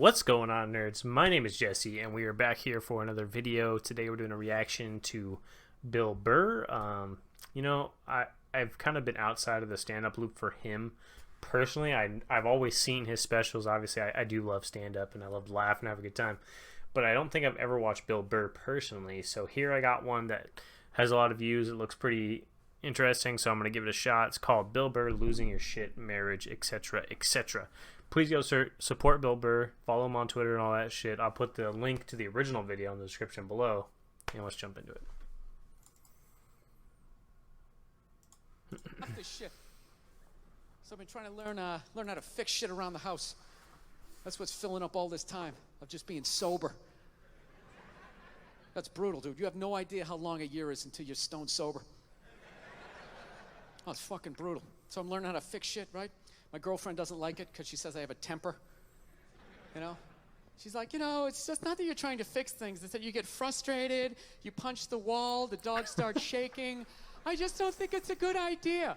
What's going on, nerds? My name is Jesse, and we are back here for another video. Today we're doing a reaction to Bill Burr. I've kind of been outside of the stand-up loop for him. Personally, I've always seen his specials. Obviously, I do love stand-up, and I love to laugh and have a good time. But I don't think I've ever watched Bill Burr personally. So here I got one that has a lot of views. It looks pretty interesting, so I'm going to give it a shot. It's called Bill Burr, Losing Your Shit, Marriage, etc., etc. Please go support Bill Burr. Follow him on Twitter and all that shit. I'll put the link to the original video in the description below. And let's jump into it. Fuck this shit. So I've been trying to learn how to fix shit around the house. That's what's filling up all this time of just being sober. That's brutal, dude. You have no idea how long a year is until you're stone sober. Oh, it's fucking brutal. So I'm learning how to fix shit, right? My girlfriend doesn't like it because she says I have a temper. You know? She's like, it's just not that you're trying to fix things. It's that you get frustrated, you punch the wall, the dog starts shaking. I just don't think it's a good idea.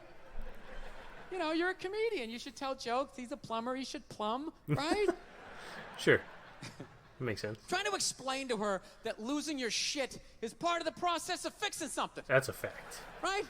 You're a comedian. You should tell jokes. He's a plumber. He should plumb, right? Sure. Makes sense. Trying to explain to her that losing your shit is part of the process of fixing something. That's a fact. Right?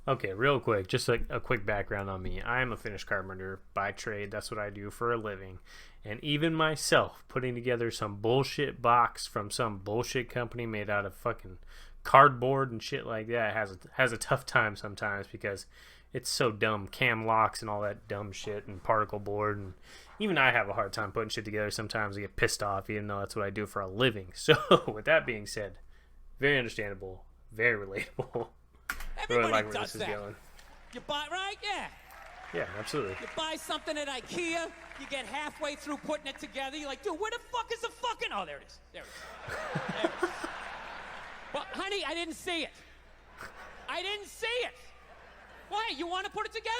Okay, real quick, just a quick background on me. I am a finished carpenter by trade. That's what I do for a living. And even myself, putting together some bullshit box from some bullshit company made out of fucking cardboard and shit like that has a tough time sometimes because it's so dumb. Cam locks and all that dumb shit and particle board. And even I have a hard time putting shit together. Sometimes I get pissed off even though that's what I do for a living. So with that being said, very understandable, very relatable. Everybody really like where does this is that. going. You buy, right? Yeah. Yeah, absolutely. You buy something at IKEA, you get halfway through putting it together, you're like, dude, where the fuck is the fucking... Oh, there it is. There it is. There it is. Well, honey, I didn't see it. I didn't see it. Why? You want to put it together?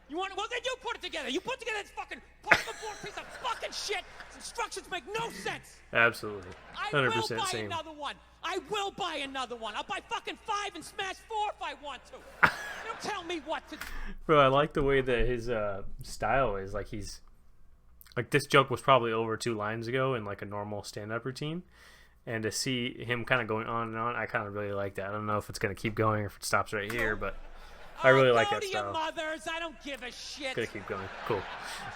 Well, then you put it together. You put together this fucking particle board piece of fucking shit. Instructions make no sense. Absolutely. 100% I will buy same. another one. I will buy another one. I'll buy fucking 5 and smash 4 if I want to. You don't tell me what to do. Bro, I like the way that his style is. Like, he's... Like, this joke was probably over 2 lines ago in, like, a normal stand-up routine. And to see him kind of going on and on, I kind of really like that. I don't know if it's going to keep going or if it stops right here, but I really like that style. Go to your mothers. I don't give a shit. Gonna keep going. Cool.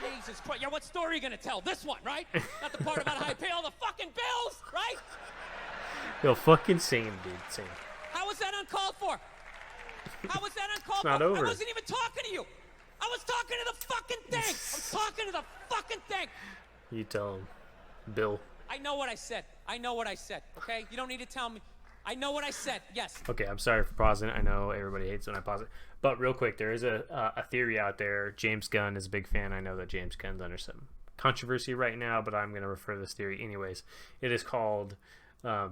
Jesus Christ. Yeah, what story are you going to tell? This one, right? Not the part about how I pay all the fucking bills, right? Yo, fucking sing, dude. Sing. How was that uncalled for? How was that uncalled It's not for? over. I wasn't even talking to you. I was talking to the fucking thing. I was talking to the fucking thing. You tell him. Bill. I know what I said. I know what I said, okay? You don't need to tell me. I know what I said, yes. Okay, I'm sorry for pausing it. I know everybody hates when I pause it. But real quick, there is a theory out there. James Gunn is a big fan. I know that James Gunn's under some controversy right now, but I'm going to refer to this theory anyways. It is called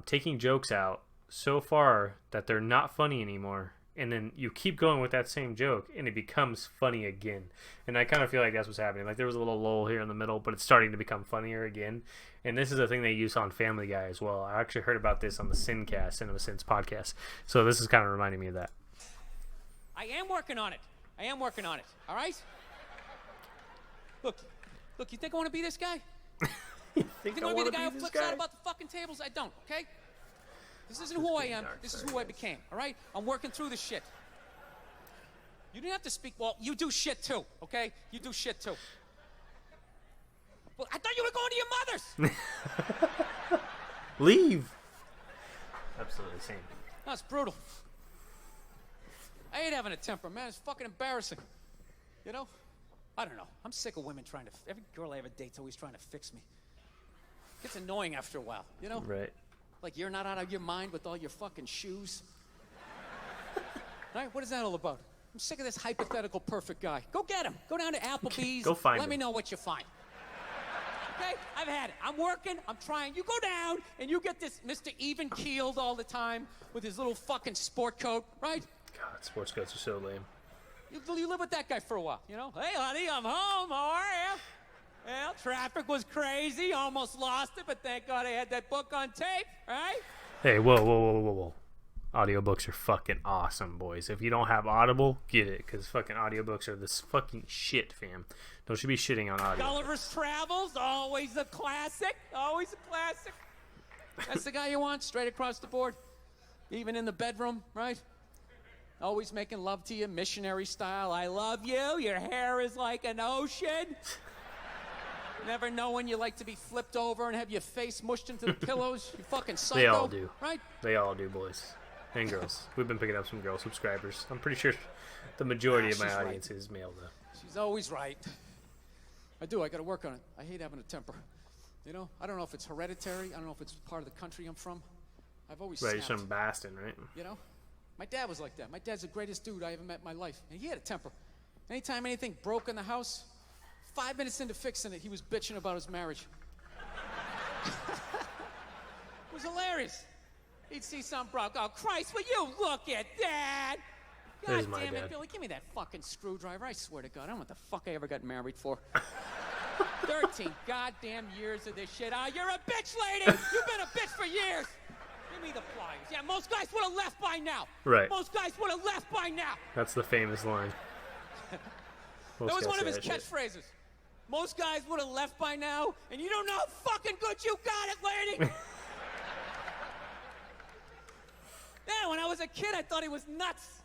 taking jokes out so far that they're not funny anymore, and then you keep going with that same joke, and it becomes funny again. And I kind of feel like that's what's happening. Like, there was a little lull here in the middle, but it's starting to become funnier again. And this is a thing they use on Family Guy as well. I actually heard about this on the Sincast, Cinema Sins podcast. So this is kind of reminding me of that. I am working on it. I am working on it, all right? Look, you think I want to be this guy? You think I want to be the guy who flips out about the fucking tables? I don't, okay? This isn't who I am. This is who I became, all right? I'm working through this shit. You didn't have to speak. Well, you do shit too, okay? You do shit too. Well, I thought you were going to your mother's. Leave. Absolutely same. That's brutal. I hate having a temper, man. It's fucking embarrassing. I don't know. I'm sick of women trying to... Every girl I ever date's always trying to fix me. It gets annoying after a while, Right. Like you're not out of your mind with all your fucking shoes. Right? What is that all about? I'm sick of this hypothetical perfect guy. Go get him. Go down to Applebee's. Go find him. Let me know what you find. Okay? I've had it. I'm working. I'm trying. You go down and you get this Mr. Even-keeled all the time with his little fucking sport coat, right? God, sports coats are so lame. You live with that guy for a while, Hey, honey, I'm home. How are you? Well, traffic was crazy. Almost lost it, but thank God I had that book on tape, right? Hey, whoa. Audiobooks are fucking awesome, boys. If you don't have Audible, get it, because fucking audiobooks are this fucking shit, fam. Don't you be shitting on audio. Gulliver's Travels, always a classic. Always a classic. That's the guy you want, straight across the board. Even in the bedroom, right? Always making love to you, missionary style. I love you. Your hair is like an ocean. Never know when you like to be flipped over and have your face mushed into the pillows. You fucking psycho. They all do. Right? They all do, boys. And girls. We've been picking up some girl subscribers. I'm pretty sure the majority of my audience is male, though. She's always right. I do. I got to work on it. I hate having a temper. You know, I don't know if it's hereditary. I don't know if it's part of the country I'm from. I've always Right, you're snapped. from Boston, right? You know? My dad was like that. My dad's the greatest dude I ever met in my life. And he had a temper. Anytime anything broke in the house, 5 minutes into fixing it, he was bitching about his marriage. It was hilarious. He'd see something broke. Oh, Christ, will you look at that? There's God my damn it, dad. Billy, give me that fucking screwdriver. I swear to God, I don't know what the fuck I ever got married for. 13 goddamn years of this shit. You're a bitch, lady. You've been a bitch for years. Give me the pliers. Yeah, most guys would have left by now. Right. Most guys would have left by now. That's the famous line. That was one of his catchphrases. Most guys would have left by now, and you don't know how fucking good you got it, lady. Yeah, when I was a kid, I thought he was nuts.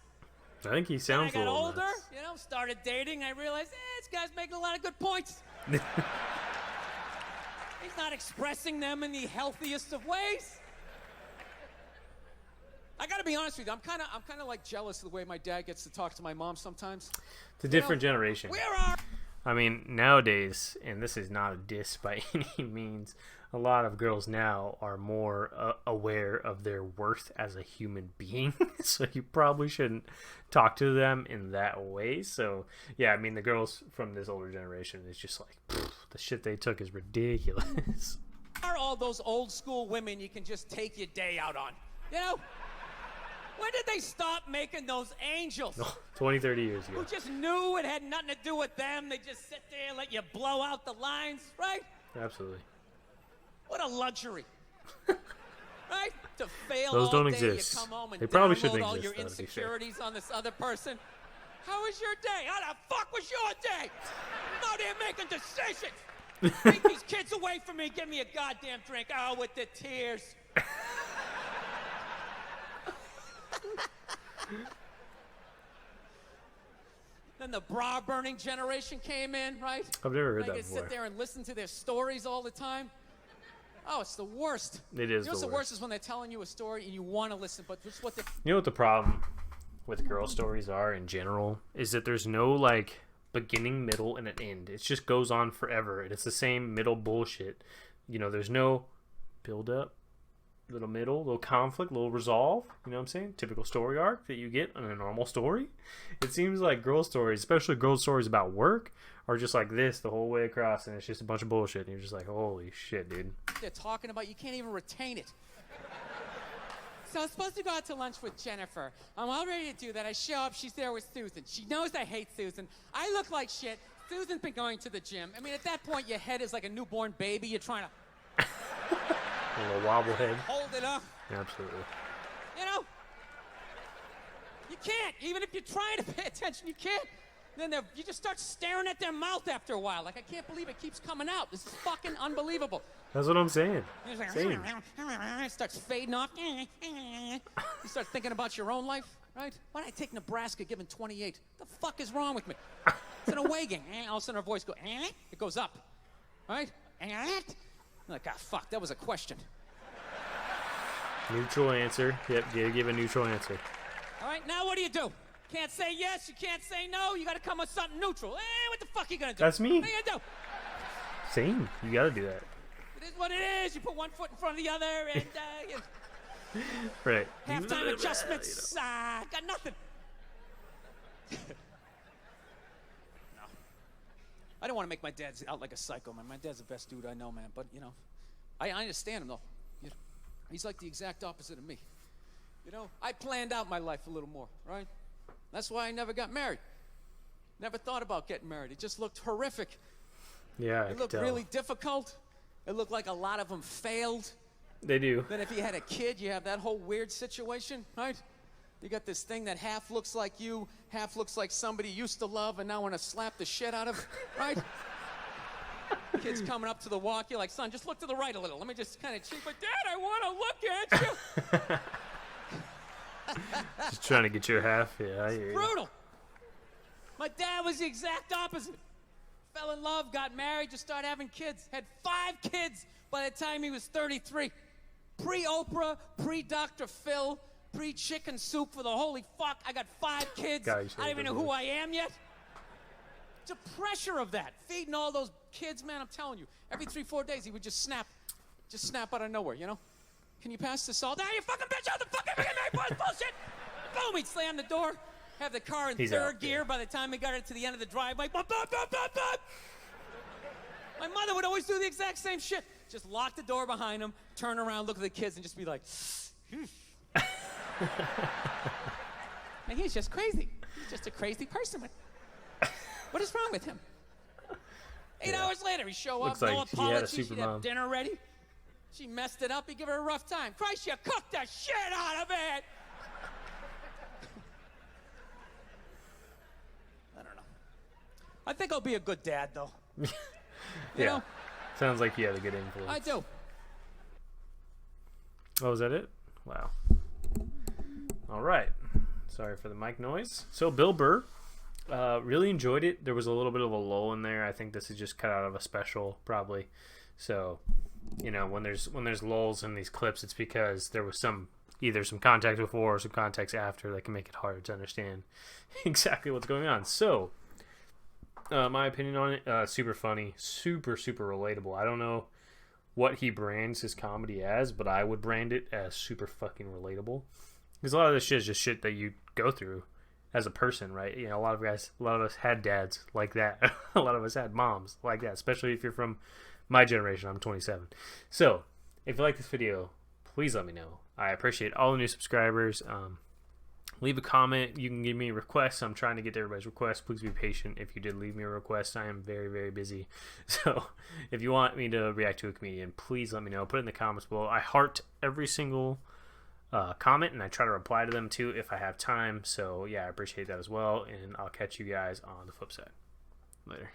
I think he When I sounds a got little older, nuts. you know, started dating, I realized, this guy's making a lot of good points. He's not expressing them in the healthiest of ways. I gotta be honest with you, I'm kind of like jealous of the way my dad gets to talk to my mom sometimes. It's a different generation. Where are... I mean, nowadays, and this is not a diss by any means, a lot of girls now are more aware of their worth as a human being. So you probably shouldn't talk to them in that way. So, yeah, I mean, the girls from this older generation is just like, the shit they took is ridiculous. Are all those old school women you can just take your day out on? You know? When did they stop making those angels? 20, 30 years ago. Who just knew it had nothing to do with them. They just sit there and let you blow out the lines, right? Absolutely. What a luxury. Right? To fail Those all don't day, exist. you come home and They probably download shouldn't all exist, your though, to be fair. insecurities on this other person. How was your day? How the fuck was your day? I'm out here making decisions. Take these kids away from me. Give me a goddamn drink. Oh, with the tears. Then the bra-burning generation came in, right? I've never heard They that could before. sit there and listen to their stories all the time. Oh, it's the worst. It is You know what's the the worst. worst is when they're telling you a story and you want to listen, but it's what they... You know what the problem with girl stories are in general is that there's no like beginning, middle, and an end. It just goes on forever, and it's the same middle bullshit. You know, there's no build up, little middle, little conflict, little resolve. You know what I'm saying? Typical story arc that you get in a normal story. It seems like girl stories, especially girl stories about work, are just like this the whole way across, and it's just a bunch of bullshit. And you're just like, holy shit, dude. They're talking about, you can't even retain it. So I was supposed to go out to lunch with Jennifer. I'm all ready to do that. I show up, she's there with Susan. She knows I hate Susan. I look like shit. Susan's been going to the gym. I mean, at that point, your head is like a newborn baby. You're trying to A little wobblehead. hold it up. Absolutely. You know? You can't. Even if you're trying to pay attention, you can't. Then you just start staring at their mouth after a while. Like, I can't believe it keeps coming out. This is fucking unbelievable. That's what I'm saying. It's like, Same. it starts fading off. You start thinking about your own life, right? Why did I take Nebraska given 28? The fuck is wrong with me? It's an away game. All of a sudden her voice goes, it goes up, right? I'm like, fuck, that was a question. Neutral answer. Yep, you gotta give a neutral answer. All right, now what do? Can't say yes, you can't say no. You got to come with something neutral. What the fuck are you going to do? That's me. What are you going to do? Same. You gotta do that. It is what it is. You put one foot in front of the other, and Right. halftime adjustments. Got nothing. No. I don't want to make my dad out like a psycho, man. My dad's the best dude I know, man. But, you know, I understand him, though. You know, he's like the exact opposite of me. You know, I planned out my life a little more, right? That's why I never got married. Never thought about getting married. It just looked horrific. Yeah, I It could looked tell. really difficult. It looked like a lot of them failed. They do. Then if you had a kid, you have that whole weird situation, right? You got this thing that half looks like you, half looks like somebody you used to love and now want to slap the shit out of, right? Kid's coming up to the walk, you're like, son, just look to the right a little. Let me just kind of cheat, but Dad, I want to look at you. Just trying to get your half. Yeah, I hear you. Brutal. My dad was the exact opposite. Fell in love, got married, just started having kids. Had 5 kids by the time he was 33. Pre-Oprah, pre-Dr. Phil, pre-chicken soup for the holy fuck. I got 5 kids. I don't even know who I am yet. The pressure of that, feeding all those kids, man, I'm telling you. Every 3-4 days, he would just snap out of nowhere, you know? Can you pass the salt? Ah, you fucking bitch, out the fucking bullshit! Boom, he'd slam the door, have the car in third gear by the time he got it to the end of the driveway. Bop, bop, bop, bop, bop. My mother would always do the exact same shit. Just lock the door behind him, turn around, look at the kids, and just be like, and he's just crazy. He's just a crazy person. What is wrong with him? 8 hours later, he show up, no apology, she'd have dinner ready. She messed it up, he'd give her a rough time. Christ, you cooked the shit out of it! I don't know. I think I'll be a good dad, though. You know? Sounds like you had a good influence. I do. Oh, is that it? Wow. All right. Sorry for the mic noise. So, Bill Burr. Really enjoyed it. There was a little bit of a lull in there. I think this is just cut out of a special, probably. So, you know, when there's lulls in these clips, it's because there was either some context before or some context after that can make it hard to understand exactly what's going on. So, my opinion on it, super funny, super relatable. I don't know what he brands his comedy as, but I would brand it as super fucking relatable. Because a lot of this shit is just shit that you go through as a person, right? You know, a lot of us had dads like that. A lot of us had moms like that, especially if you're from my generation. I'm 27. So, if you like this video, please let me know. I appreciate all the new subscribers. Leave a comment. You can give me requests. I'm trying to get to everybody's requests. Please be patient if you did leave me a request. I am very busy. So, if you want me to react to a comedian, please let me know. Put it in the comments below. I heart every single comment, and I try to reply to them too if I have time. So yeah, I appreciate that as well, and I'll catch you guys on the flip side. Later.